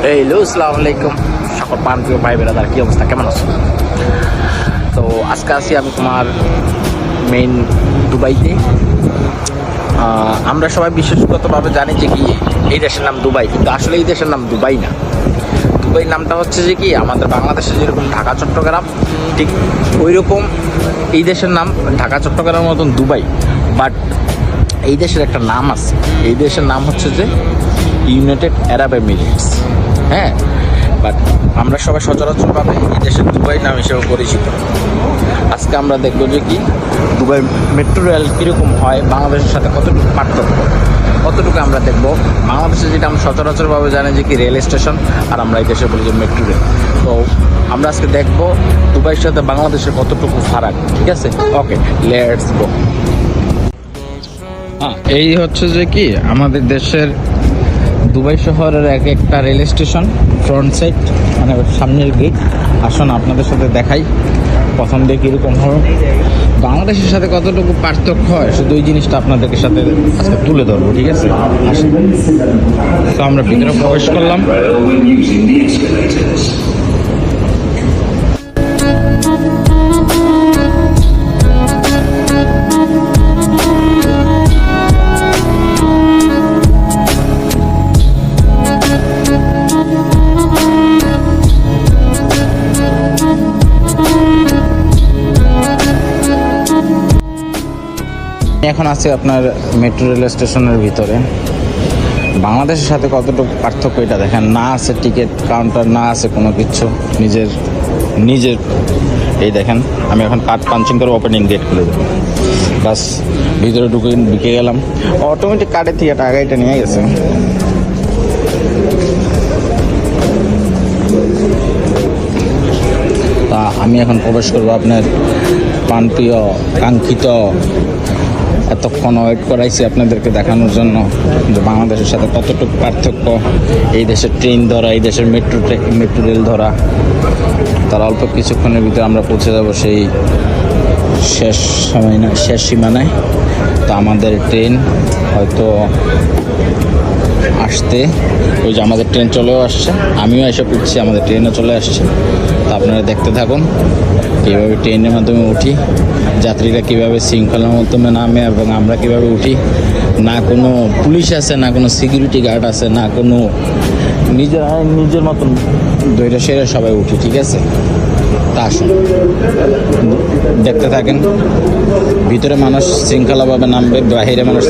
Hello, আসসালামু আলাইকুম সকল প্রিয় ভাই বেরাদার, কি অবস্থা, কেমন আছো? তো আজকে আছি আমি তোমার মেইন দুবাইতে। আমরা সবাই বিশেষগতভাবে জানি যে কি এই দেশের নাম দুবাই, কিন্তু আসলে এই দেশের নাম দুবাই না। দুবাই নামটা হচ্ছে যে কি আমাদের বাংলাদেশে যেরকম ঢাকা চট্টগ্রাম, ঠিক ওই রকম এই দেশের নাম ঢাকা চট্টগ্রামের মতন দুবাই। বাট এই দেশের একটা নাম আছে, এই দেশের নাম হচ্ছে যে ইউনাইটেড আরব এমিরেটস। হ্যাঁ, বাট আমরা সবাই সচরাচরভাবে এই দেশের দুবাই নাম হিসেবে পরিচিত। আজকে আমরা দেখবো যে কি দুবাই মেট্রো রেল কীরকম হয়, বাংলাদেশের সাথে কতটুকু পার্থক্য, কতটুকু আমরা দেখবো। বাংলাদেশে যেটা আমরা সচরাচরভাবে জানি যে কি রেল স্টেশন, আর আমরা এই দেশে বলি যে মেট্রো রেল। তো আমরা আজকে দেখবো দুবাইয়ের সাথে বাংলাদেশের কতটুকু ফারাক। ঠিক আছে, ওকে, লেটস গো। এই হচ্ছে যে কি আমাদের দেশের দুবাই শহরের এক একটা রেল স্টেশন, ফ্রন্ট সাইড মানে সামনের গেট। আসুন আপনাদের সাথে দেখাই প্রথম দিয়ে কীরকম হবে, বাংলাদেশের সাথে কতটুকু পার্থক্য হয়, শুধু ওই জিনিসটা আপনাদের সাথে আজকে তুলে ধরবো। ঠিক আছে, আসুন। তো আমরা ভিতরে প্রবেশ করলাম। এখন আছি আপনার মেট্রো রেল স্টেশনের ভিতরে। বাংলাদেশের সাথে কতটুকু পার্থক্য এটা দেখেন, না আছে টিকিট কাউন্টার, না আছে কোনো কিছু, নিজের এই দেখেন। আমি এখন কার্ড পাঞ্চিং করে ওপেনিং গেট খুলে দেবো, বাস ভিতরে ঢুকে গেলাম। অটোমেটিক কার্ডের থেকে টাকা এটা নিয়ে গেছে। তা আমি এখন প্রবেশ করবো আপনার প্রাণপ্রিয় কাঙ্ক্ষিত, এতক্ষণ ওয়েট করাইছি আপনাদেরকে দেখানোর জন্য যে বাংলাদেশের সাথে কতটুকু পার্থক্য, এই দেশের ট্রেন ধরা, এই দেশের মেট্রো রেল ধরা। তার অল্প কিছুক্ষণের ভিতরে আমরা পৌঁছে যাব সেই শেষ সীমানায়। তো আমাদের ট্রেন হয়তো আসতে, ওই যে আমাদের ট্রেন চলেও আসছে, আমিও এসে উঠছি, আমাদের ট্রেনও চলে আসছে। তো আপনারা দেখতে থাকুন কীভাবে ট্রেনের মাধ্যমে উঠি, যাত্রীরা কীভাবে শৃঙ্খলার মাধ্যমে নামে এবং আমরা কীভাবে উঠি। না কোনো পুলিশ আছে, না কোনো সিকিউরিটি গার্ড আছে, না কোনো, নিজের মতন দৈরা সেরে সবাই উঠি। ঠিক আছে, তা আসুন দেখতে থাকেন। ভিতরে মানুষ শৃঙ্খলাভাবে নামবে, বাহিরে মানুষ